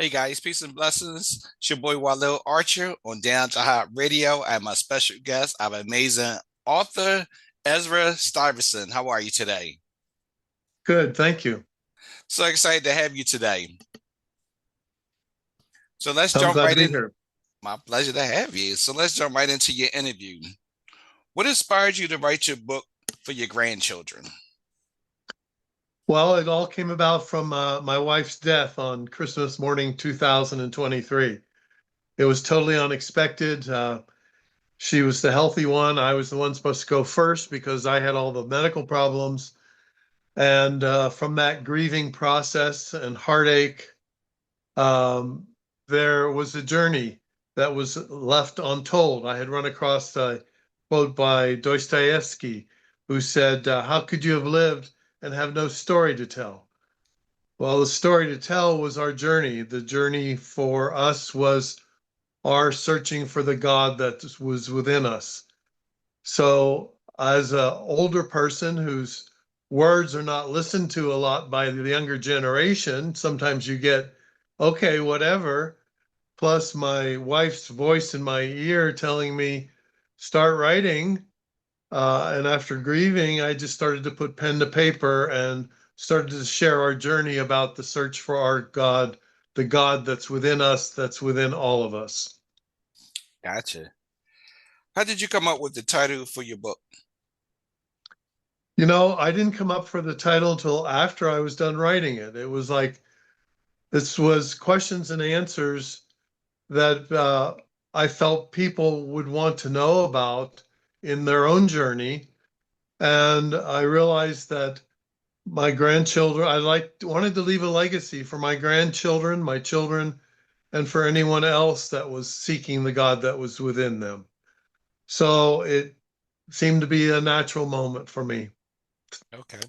Hey guys, peace and blessings. It's your boy Walil Archer on Downtown Hott Radio. I have my special guest. I have amazing author Ezra Stuyvesant. How are you today? Good, thank you. So excited to have you today. So let's I'm jump glad to right be in. here. My pleasure to have you. So let's jump right into your interview. What inspired you to write your book for your grandchildren? Well, it all came about from my wife's death on Christmas morning 2023. It was totally unexpected. She was the healthy one. I was the one supposed to go first because I had all the medical problems. And from that grieving process and heartache, um, there was a journey that was left untold. I had run across a quote by Dostoevsky, who said, "How could you have lived and have no story to tell?" Well, the story to tell was our journey. The journey for us was our searching for the God that was within us. So, as an older person whose words are not listened to a lot by the younger generation, sometimes you get, okay, whatever, plus my wife's voice in my ear telling me, start writing. And after grieving, I just started to put pen to paper and started to share our journey about the search for our God, the God that's within us, that's within all of us. Gotcha. How did you come up with the title for your book? I didn't come up for the title until after I was done writing it. It was like this was questions and answers that I felt people would want to know about in their own journey. And I realized that my grandchildren, wanted to leave a legacy for my grandchildren, my children, and for anyone else that was seeking the God that was within them. So it seemed to be a natural moment for me. Okay.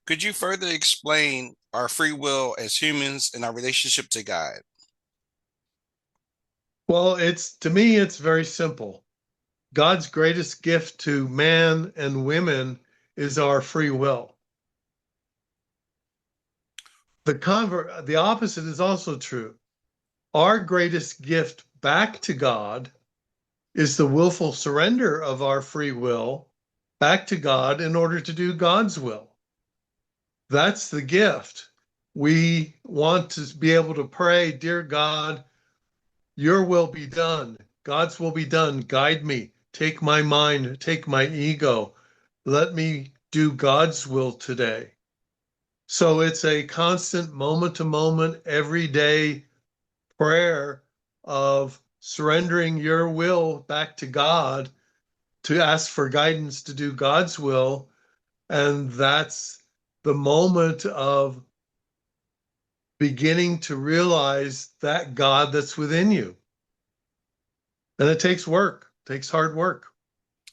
Could you further explain our free will as humans and our relationship to God? Well, to me, it's very simple. God's greatest gift to man and women is our free will. The opposite is also true. Our greatest gift back to God is the willful surrender of our free will back to God in order to do God's will. That's the gift. We want to be able to pray, dear God, your will be done. God's will be done. Guide me. Take my mind. Take my ego. Let me do God's will today. So it's a constant moment to moment, everyday prayer of surrendering your will back to God to ask for guidance to do God's will. And that's the moment of beginning to realize that God that's within you. And it takes work, takes hard work.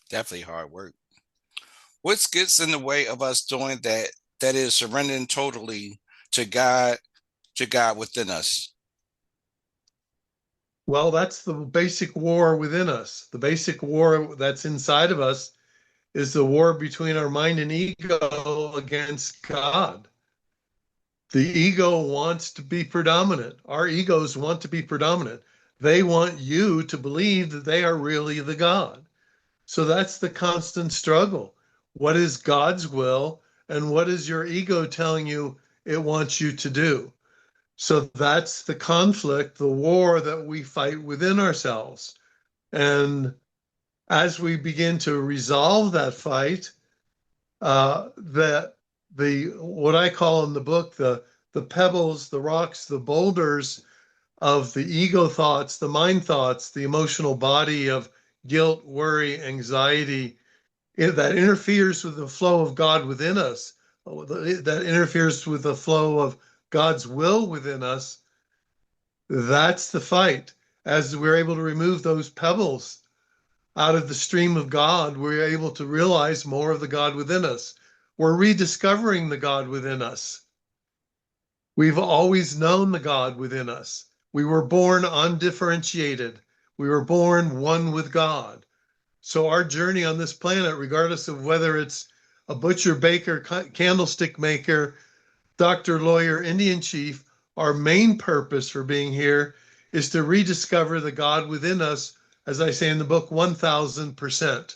Definitely hard work. What gets in the way of us doing that? That is surrendering totally to God, to God within us. Well, that's the basic war within us. The basic war that's inside of us is the war between our mind and ego against God. The ego wants to be predominant. Our egos want to be predominant. They want you to believe that they are really the God. So that's the constant struggle. What is God's will, and what is your ego telling you it wants you to do? So that's the conflict, the war that we fight within ourselves. And as we begin to resolve that fight, that the what I call in the book the pebbles, the rocks, the boulders of the ego thoughts, the mind thoughts, the emotional body of guilt, worry, anxiety, that interferes with the flow of God within us, that interferes with the flow of God's will within us. That's the fight. As we're able to remove those pebbles out of the stream of God, we're able to realize more of the God within us. We're rediscovering the God within us. We've always known the God within us. We were born undifferentiated. We were born one with God. So our journey on this planet, regardless of whether it's a butcher, baker, candlestick maker, doctor, lawyer, Indian chief, our main purpose for being here is to rediscover the God within us, as I say in the book, 1000%.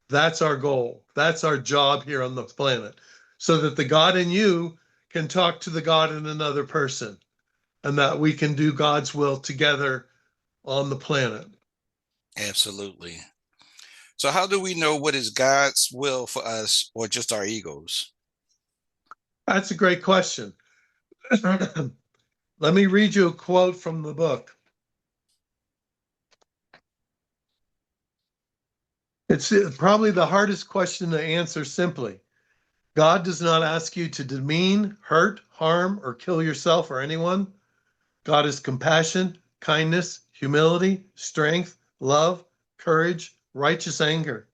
That's our goal. That's our job here on the planet, so that the God in you can talk to the God in another person, and that we can do God's will together on the planet. Absolutely. So how do we know what is God's will for us or just our egos? That's a great question. Let me read you a quote from the book. It's probably the hardest question to answer simply. God does not ask you to demean, hurt, harm, or kill yourself or anyone. God is compassion, kindness, humility, strength, love, courage, righteous anger.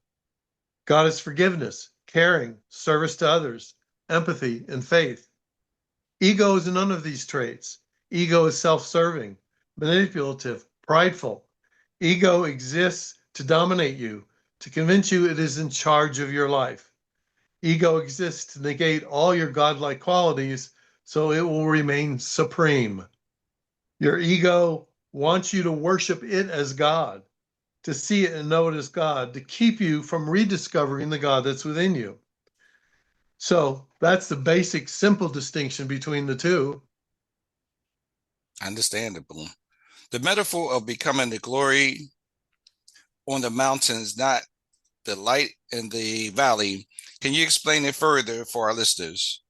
God is forgiveness, caring, service to others, empathy, and faith. Ego is none of these traits. Ego is self-serving, manipulative, prideful. Ego exists to dominate you, to convince you it is in charge of your life. Ego exists to negate all your godlike qualities so it will remain supreme. Your ego wants you to worship it as God, to see it and know it as God, to keep you from rediscovering the God that's within you. So that's the basic, simple distinction between the two. Understandable. The metaphor of becoming the glory on the mountains, not the light in the valley. Can you explain it further for our listeners?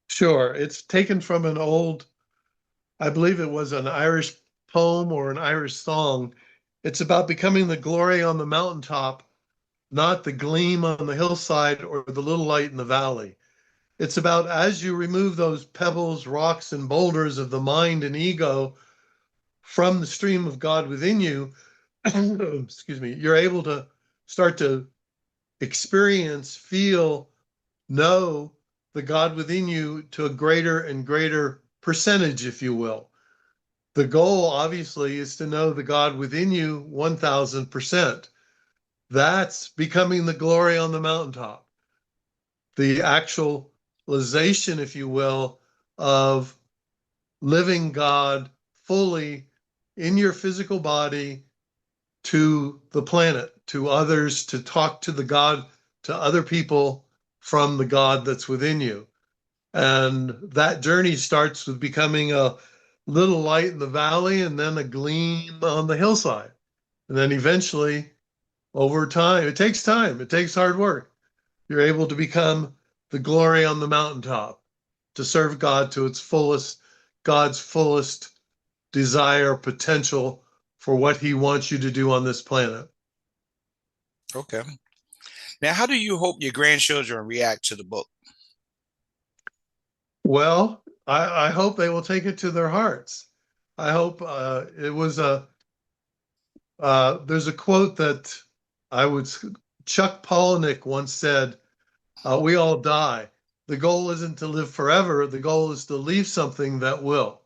Sure. It's taken from an old, I believe it was an Irish poem or an Irish song. It's about becoming the glory on the mountaintop, not the gleam on the hillside or the little light in the valley. It's about as you remove those pebbles, rocks, and boulders of the mind and ego from the stream of God within you, excuse me, you're able to start to experience, feel, know the God within you to a greater and greater percentage, if you will. The goal, obviously, is to know the God within you 1000%. That's becoming the glory on the mountaintop. The actualization, if you will, of living God fully in your physical body to the planet, to others, to talk to the God, to other people from the God that's within you. And that journey starts with becoming a little light in the valley and then a gleam on the hillside. And then eventually, over time, it takes time, it takes hard work. You're able to become the glory on the mountaintop, to serve God to its fullest, God's fullest desire, potential for what he wants you to do on this planet. Okay. Now, how do you hope your grandchildren react to the book? Well, I hope they will take it to their hearts. I hope it was there's a quote that Chuck Palahniuk once said, we all die. The goal isn't to live forever. The goal is to leave something that will.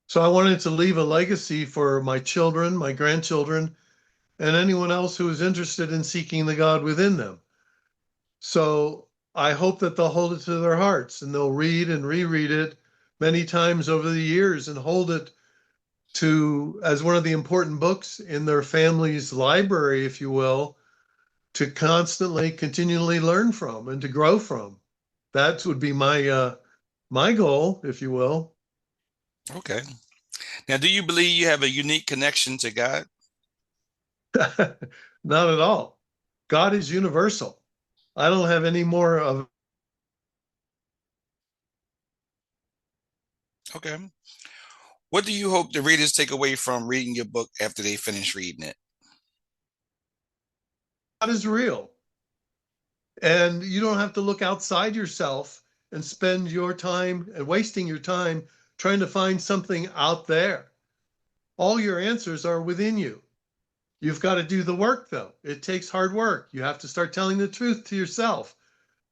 So I wanted to leave a legacy for my children, my grandchildren, and anyone else who is interested in seeking the God within them. So I hope that they'll hold it to their hearts and they'll read and reread it many times over the years and hold it to as one of the important books in their family's library, if you will, to constantly, continually learn from and to grow from. That would be my goal, if you will. Okay. Now, do you believe you have a unique connection to God? Not at all. God is universal. I don't have any more of. Okay. What do you hope the readers take away from reading your book after they finish reading it? God is real. And you don't have to look outside yourself and spend your time and wasting your time trying to find something out there. All your answers are within you. You've got to do the work, though. It takes hard work. You have to start telling the truth to yourself,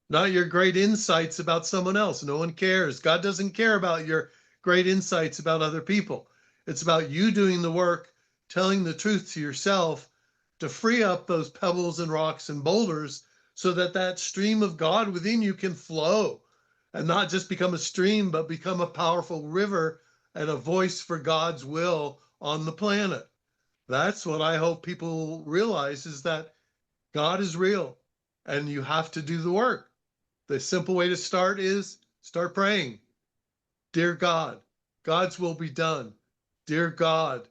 not your great insights about someone else. No one cares. God doesn't care about your great insights about other people. It's about you doing the work, telling the truth to yourself to free up those pebbles and rocks and boulders so that that stream of God within you can flow and not just become a stream, but become a powerful river and a voice for God's will on the planet. That's what I hope people realize, is that God is real and you have to do the work. The simple way to start is start praying. Dear God, God's will be done. Dear God,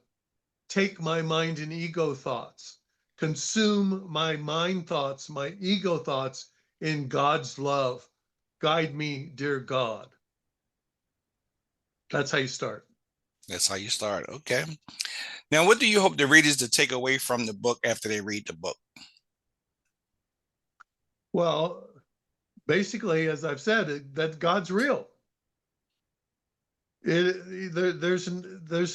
take my mind and ego thoughts, consume my mind thoughts, my ego thoughts in God's love. Guide me, dear God. That's how you start. That's how you start. Okay. Now, what do you hope the readers to take away from the book after they read the book? Well, basically, as I've said, that God's real. There's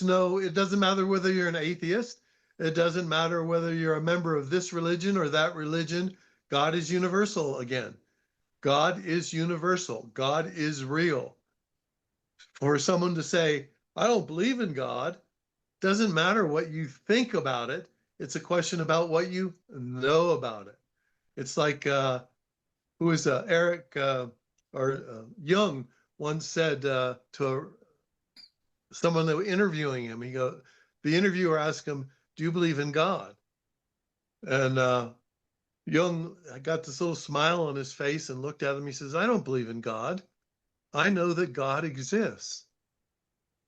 no, it doesn't matter whether you're an atheist. It doesn't matter whether you're a member of this religion or that religion. God is universal again. God is universal. God is real. For someone to say, I don't believe in God, doesn't matter what you think about it. It's a question about what you know about it. It's like, who is Eric Jung once said to someone that was interviewing him, the interviewer asked him, do you believe in God? And Jung got this little smile on his face and looked at him. He says, I don't believe in God. I know that God exists.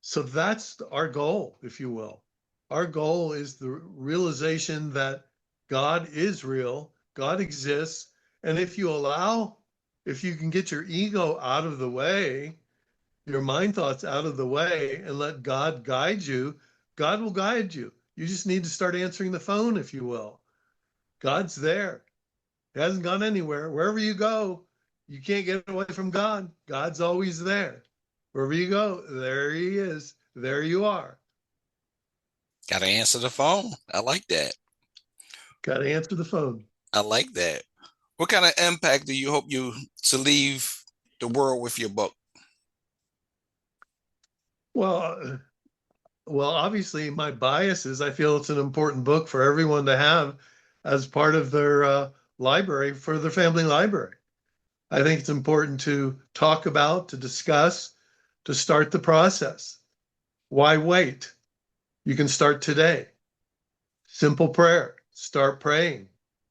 So that's our goal, if you will. Our goal is the realization that God is real, God exists. And if you can get your ego out of the way, your mind thoughts out of the way, and let God guide you, God will guide you. You just need to start answering the phone, if you will. God's there. He hasn't gone anywhere. Wherever you go, you can't get away from God. God's always there. Wherever you go, there he is. There you are. Got to answer the phone. I like that. Got to answer the phone. I like that. What kind of impact do you hope you to leave the world with your book? Well, obviously my bias is I feel it's an important book for everyone to have as part of their library, for their family library. I think it's important to talk about, to discuss, to start the process. Why wait? You can start today. Simple prayer. Start praying.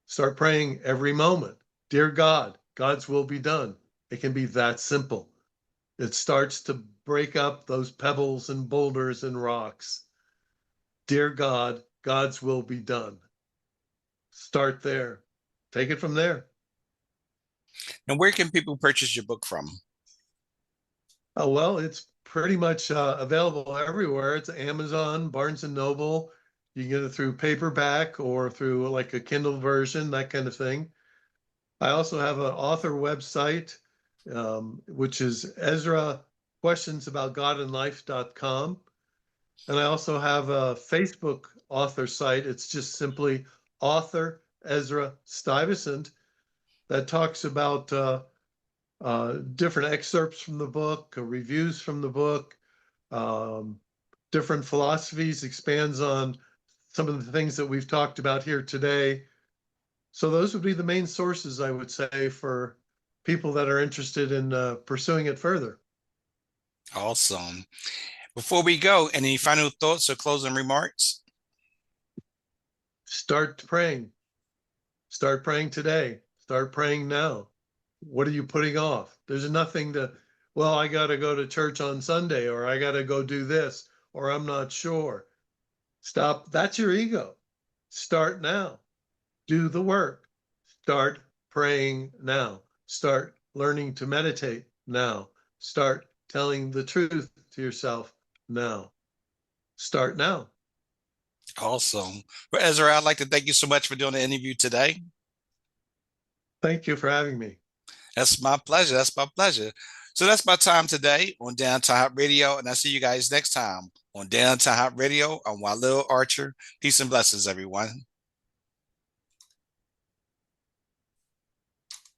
Start praying every moment. Dear God, God's will be done. It can be that simple. It starts to break up those pebbles and boulders and rocks. Dear God, God's will be done. Start there. Take it from there. And where can people purchase your book from? Oh, well, it's pretty much available everywhere. It's Amazon, Barnes and Noble. You can get it through paperback or through like a Kindle version, that kind of thing. I also have an author website, which is Ezra questionsaboutgodandlife.com. And I also have a Facebook author site. It's just simply author Ezra Stuyvesant, that talks about different excerpts from the book, reviews from the book, different philosophies, expands on some of the things that we've talked about here today. So those would be the main sources, I would say, for people that are interested in pursuing it further. Awesome. Before we go, any final thoughts or closing remarks? Start praying. Start praying today. Start praying now. What are you putting off? There's nothing to, well, I got to go to church on Sunday, or I got to go do this, or I'm not sure. Stop. That's your ego. Start now. Do the work. Start praying now. Start learning to meditate now. Start telling the truth to yourself now. Start now. Awesome. Well, Ezra, I'd like to thank you so much for doing the interview today. Thank you for having me. That's my pleasure. That's my pleasure. So that's my time today on Downtown Hott Radio, and I'll see you guys next time on Downtown Hott Radio. I'm Walil Archer. Peace and blessings, everyone.